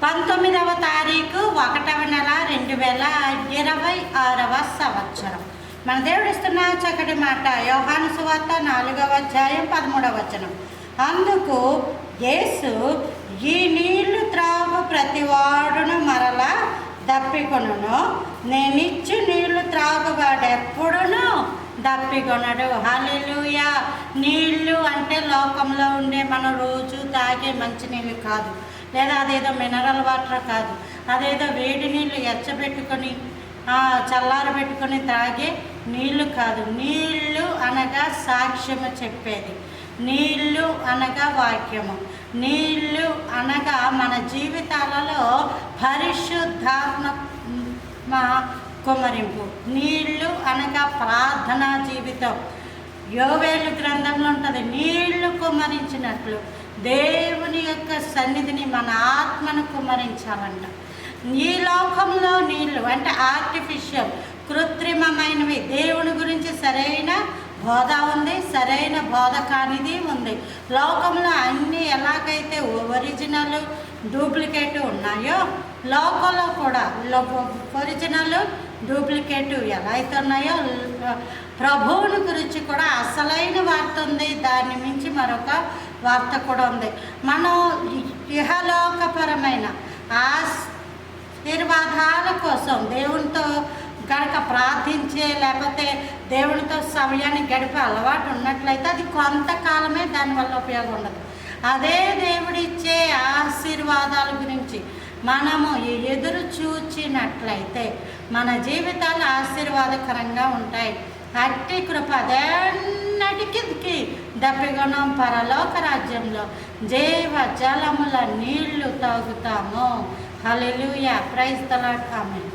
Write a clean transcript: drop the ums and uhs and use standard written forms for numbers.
19వ తారీఖు 1వ నెల 2026వ సంవత్సరం. మన దేవుడు ఇస్తున్న చక్కటి మాట యోహాను సువార్త 4వ అధ్యాయం 13వ వచనం. అందుకు యేసు, ఈ నీళ్లు త్రాగు ప్రతివాడును మరలా దప్పికొనును, నేనిచ్చు నీళ్లు త్రాగువాడెప్పుడును దప్పికొనడు. హల్లెలూయా. నీళ్ళు అంటే లోకంలో ఉండే మనం రోజు తాగే మంచినీళ్ళు కాదు, లేదా అదేదో మినరల్ వాటర్ కాదు, అదేదో వేడి నీళ్ళు ఎచ్చబెట్టుకొని చల్లారబెట్టుకొని తాగే నీళ్ళు కాదు. నీళ్ళు అనగా సాక్ష్యము చెప్పేది, నీళ్ళు అనగా వాక్యము, నీళ్ళు అనగా మన జీవితాలలో పరిశుద్ధాత్మ కుమ్మరింపు, నీళ్ళు అనగా ప్రార్థనా జీవితం. యోవేలు గ్రంథంలో ఉంటుంది, నీళ్లు కుమ్మరించినట్లు దేవుని యొక్క సన్నిధిని మన ఆత్మను కుమ్మరించాలంట. ఈ లోకంలో నీళ్ళు అంటే ఆర్టిఫిషియల్, కృత్రిమమైనవి. దేవుని గురించి సరైన బోధ ఉంది, సరైన బోధ కానిది ఉంది. లోకంలో అన్నీ ఎలాగైతే ఒరిజినల్ డూప్లికేట్ ఉన్నాయో, లోకంలో కూడా ఒరిజినల్ డూప్లికేట్ ఎలా అయితే ఉన్నాయో, ప్రభువుని గురించి కూడా అసలైన వార్త ఉంది, దాన్ని మించి మరొక వార్త కూడా ఉంది. మనం ఇహలోకపరమైన ఆశీర్వాదాల కోసం దేవునితో కనుక ప్రార్థించే, లేకపోతే దేవునితో సమయాన్ని గడిపే అలవాటు ఉన్నట్లయితే అది కొంతకాలమే, దానివల్ల ఉపయోగం ఉండదు. అదే దేవుడిచ్చే ఆశీర్వాదాల గురించి మనము ఎదురు చూచినట్లయితే మన జీవితాలు ఆశీర్వాదకరంగా ఉంటాయి. అట్టి కృప అదన్నిటికి దప్పిగొనం పరలోక రాజ్యంలో జీవ జలముల నీళ్లు తాగుతాము. Hallelujah. Praise the Lord. Amen.